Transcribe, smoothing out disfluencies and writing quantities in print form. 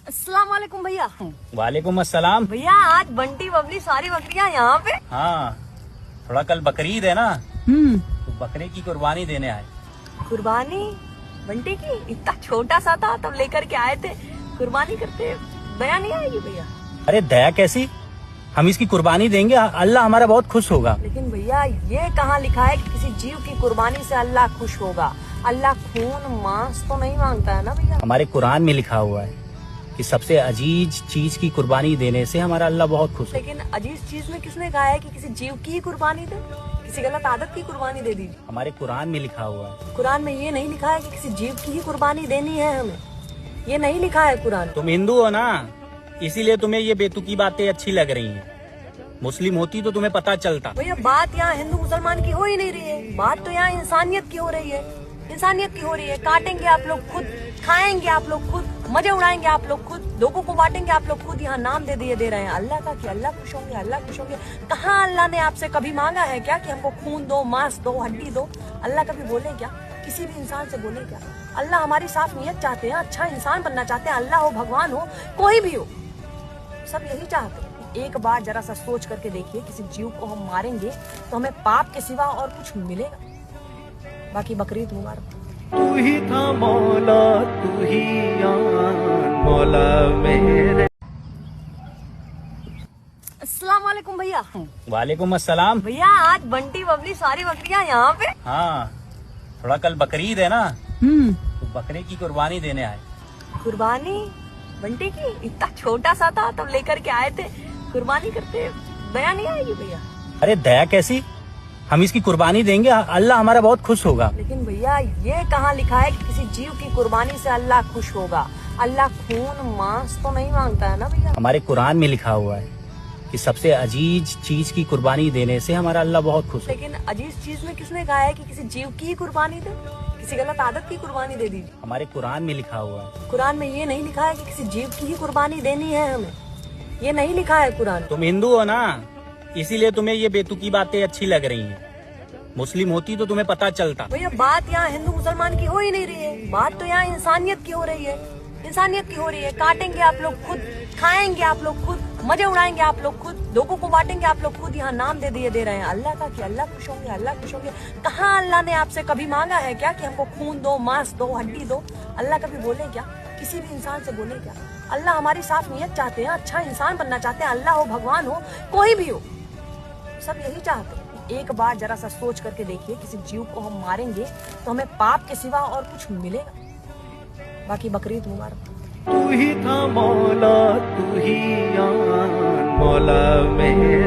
अस्सलाम वालेकुम भैया। वालेकुम अस्सलाम। भैया आज बंटी बबली सारी बकरियां यहाँ पे। हाँ, थोड़ा कल बकरीद है ना, तो बकरे की कुर्बानी देने आए। कुर्बानी बंटी की? इतना छोटा सा था तब लेकर के आए थे, कुर्बानी करते दया नहीं आएगी भैया? अरे दया कैसी, हम इसकी कुर्बानी देंगे, अल्लाह हमारा बहुत खुश होगा। लेकिन भैया ये कहाँ लिखा है कि किसी जीव की कुर्बानी से अल्लाह खुश होगा? अल्लाह खून मांस तो नहीं मांगता है ना भैया। हमारे कुरान में लिखा हुआ है कि सबसे अजीज चीज की कुर्बानी देने से हमारा अल्लाह बहुत खुश है। लेकिन अजीज चीज में किसने कहा है कि किसी जीव की ही कुर्बानी दे? किसी गलत आदत की कुर्बानी दे दीजिए। हमारे कुरान में लिखा हुआ है। कुरान में ये नहीं लिखा है कि किसी जीव की ही कुर्बानी देनी है हमें, ये नहीं लिखा है कुरान। तुम हिंदू हो ना, इसीलिए तुम्हें ये बेतुकी बातें अच्छी लग रही हैं। मुस्लिम होती तो तुम्हें पता चलता। भैया बात यहाँ हिंदू मुसलमान की हो ही नहीं रही है, बात तो यहाँ इंसानियत की हो रही है। इंसानियत की हो रही है। काटेंगे आप लोग खुद, खाएंगे आप लोग खुद, मजे उड़ाएंगे आप लोग खुद, लोगों को बांटेंगे आप लोग खुद। यहाँ नाम दे रहे हैं अल्लाह का कि अल्लाह खुश होंगे, अल्लाह खुश होंगे। कहाँ अल्लाह ने आपसे कभी मांगा है क्या कि हमको खून दो, मांस दो, हड्डी दो? अल्लाह कभी बोले क्या? किसी भी इंसान से बोले क्या? अल्लाह हमारी साफ नीयत चाहते हैं, अच्छा इंसान बनना चाहते हैं। अल्लाह हो, भगवान हो, कोई भी हो, सब यही चाहते हैं। एक बार जरा सा सोच करके देखिए, किसी जीव को हम मारेंगे तो हमें पाप के सिवा और कुछ मिलेगा? बाकी बकरीद मुबारक। तू ही था मौला, तू ही मौला मेरे। अस्सलाम वालेकुम भैया। वालेकुम अस्सलाम। भैया आज बंटी बबली सारी बकरियां यहाँ पे। हाँ, थोड़ा कल बकरीद है ना, तो बकरे की कुर्बानी देने आए। कुर्बानी बंटी की? इतना छोटा सा था तब लेकर के आए थे, कुर्बानी करते दया नहीं आएगी भैया? अरे दया कैसी, हम इसकी कुर्बानी देंगे, अल्लाह हमारा बहुत खुश होगा। लेकिन भैया ये कहाँ लिखा है कि किसी जीव की कुर्बानी से अल्लाह खुश होगा? अल्लाह खून मांस तो नहीं मांगता है ना भैया। हमारे कुरान में लिखा हुआ है कि सबसे अजीज चीज की कुर्बानी देने से हमारा अल्लाह बहुत खुश है। लेकिन अजीज चीज में किसने कहा है कि किसी जीव की ही कुर्बानी दे? किसी गलत आदत की कुर्बानी दे दीजिए। हमारे कुरान में लिखा हुआ है। कुरान में ये नहीं लिखा है कि किसी जीव की ही कुर्बानी देनी है हमें, ये नहीं लिखा है कुरान। तुम हिंदू हो ना, इसीलिए तुम्हें ये बेतुकी बातें अच्छी लग रही हैं। मुस्लिम होती तो तुम्हें पता चलता। भैया बात यहाँ हिंदू मुसलमान की हो ही नहीं रही है, बात तो यहाँ इंसानियत की हो रही है। इंसानियत की हो रही है। काटेंगे आप लोग खुद, खाएंगे आप लोग खुद, मजे उड़ाएंगे आप लोग खुद, लोगों को बांटेंगे आप लोग खुद। यहाँ नाम दे रहे हैं अल्लाह का कि अल्लाह खुश होंगे, अल्लाह खुश होंगे। कहाँ अल्लाह ने आपसे कभी मांगा है क्या कि हमको खून दो, मांस दो, हड्डी दो? अल्लाह कभी बोले क्या? किसी भी इंसान से बोले क्या? अल्लाह हमारी साफ नीयत चाहते हैं, अच्छा इंसान बनना चाहते हैं। अल्लाह हो, भगवान हो, कोई भी हो, सब यही चाहते हैं। एक बार जरा सा सोच करके देखिए, किसी जीव को हम मारेंगे तो हमें पाप के सिवा और कुछ मिलेगा? बाकी बकरीद मुबारक। तू ही था मौला, तू ही मौला मेरे।